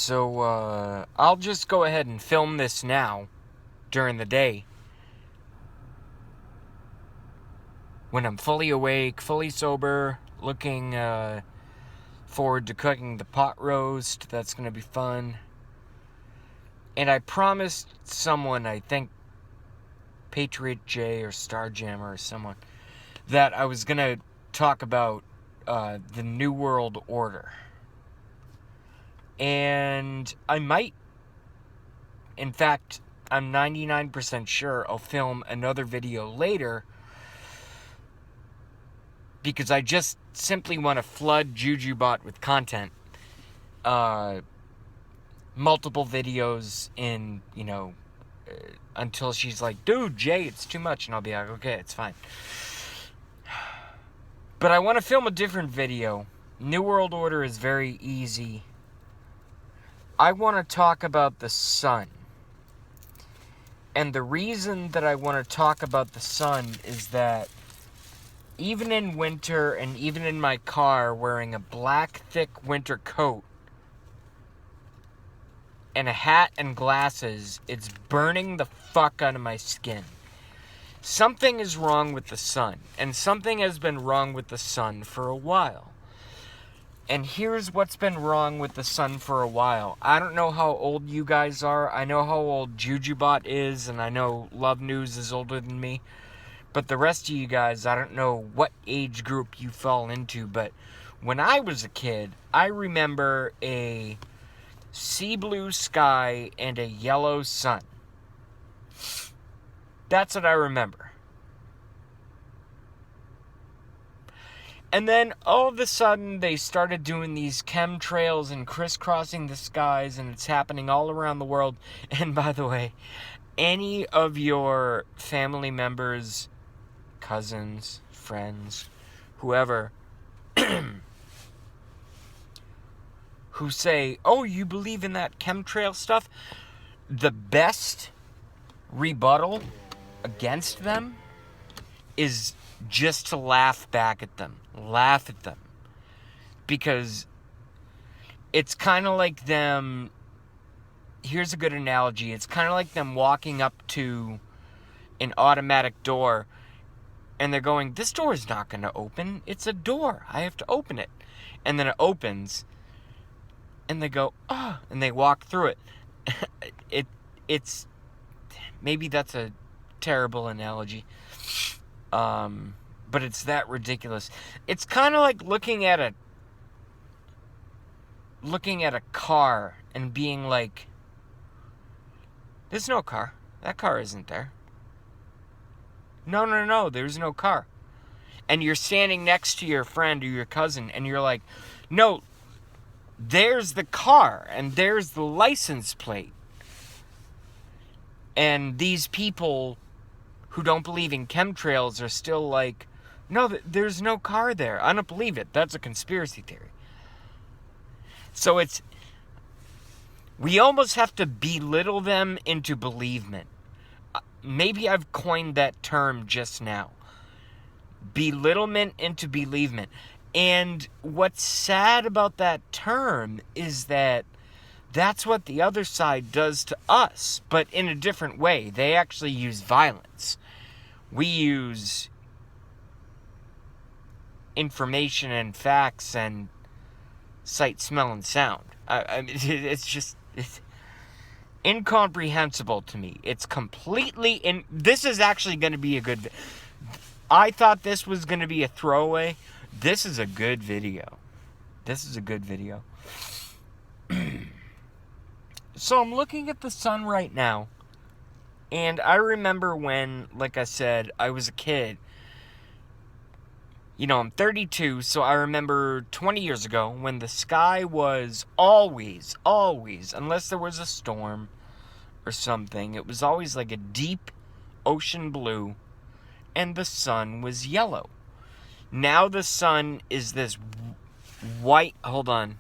So, I'll just go ahead and film this now, during the day, when I'm fully awake, fully sober, looking forward to cooking the pot roast. That's going to be fun. And I promised someone, I think Patriot J or Starjammer or someone, that I was going to talk about the New World Order. And I might, in fact, I'm 99% sure I'll film another video later, because I just simply want to flood JuJuBOT with content. Multiple videos in, until she's like, dude, Jay, it's too much. And I'll be like, okay, it's fine. But I want to film a different video. New World Order is very easy. I want to talk about the sun. And the reason that I want to talk about the sun is that even in winter and even in my car wearing a black, thick winter coat and a hat and glasses, it's burning the fuck out of my skin. Something is wrong with the sun, and something has been wrong with the sun for a while. And here's what's been wrong with the sun for a while. I don't know how old you guys are. I know how old JuJuBOT is, and I know Love News is older than me. But the rest of you guys, I don't know what age group you fall into, but when I was a kid, I remember a sea blue sky and a yellow sun. That's what I remember. And then all of a sudden they started doing these chemtrails and crisscrossing the skies, and it's happening all around the world. And by the way, any of your family members, cousins, friends, whoever, who say, oh, you believe in that chemtrail stuff? The best rebuttal against them is just to laugh back at them. Laugh at them. Because it's kind of like them... Here's a good analogy. It's kind of like them walking up to an automatic door, and they're going, this door is not going to open. It's a door. I have to open it. And then it opens, and they go, oh, and they walk through it. It's... Maybe that's a terrible analogy. But it's that ridiculous. It's kind of like looking at a car and being like, there's no car. That car isn't there. No, there's no car. And you're standing next to your friend or your cousin, and you're like, no, there's the car, and there's the license plate. And these people who don't believe in chemtrails are still like, no, there's no car there. I don't believe it. That's a conspiracy theory. So we almost have to belittle them into believement. Maybe I've coined that term just now. Belittlement into believement. And what's sad about that term is that that's what the other side does to us, but in a different way. They actually use violence. We use information and facts and sight, smell, and sound. It's incomprehensible to me. It's completely this is actually going to be a good... I thought this was going to be a throwaway. This is a good video. So I'm looking at the sun right now, and I remember when, like I said, I was a kid. I'm 32, so I remember 20 years ago when the sky was always, unless there was a storm or something, it was always like a deep ocean blue, and the sun was yellow. Now the sun is this white... Hold on.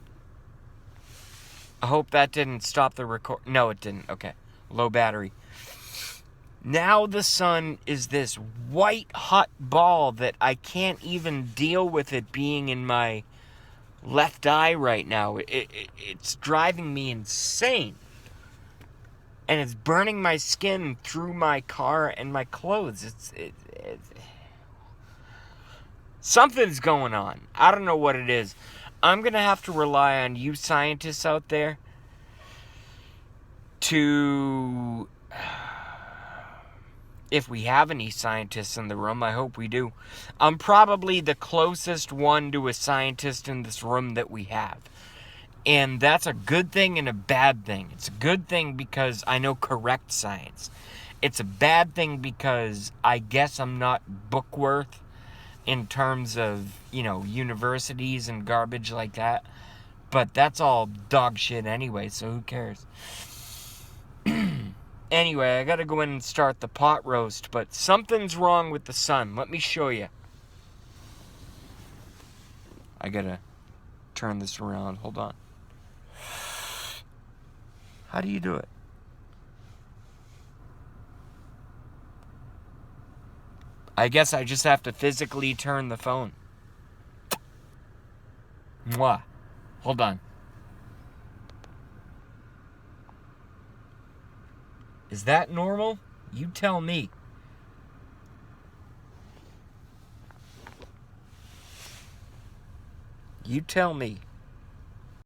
I hope that didn't stop the record. No, it didn't. Okay. Low battery. Now the sun is this white hot ball that I can't even deal with it being in my left eye right now. It's driving me insane. And it's burning my skin through my car and my clothes. Something's going on. I don't know what it is. I'm going to have to rely on you scientists out there to, if we have any scientists in the room, I hope we do. I'm probably the closest one to a scientist in this room that we have. And that's a good thing and a bad thing. It's a good thing because I know correct science. It's a bad thing because I guess I'm not book worth in terms of, universities and garbage like that. But that's all dog shit anyway, so who cares? Anyway, I gotta go in and start the pot roast, but something's wrong with the sun. Let me show you. I gotta turn this around. Hold on. How do you do it? I guess I just have to physically turn the phone. Mwah. Hold on. Is that normal? You tell me. You tell me.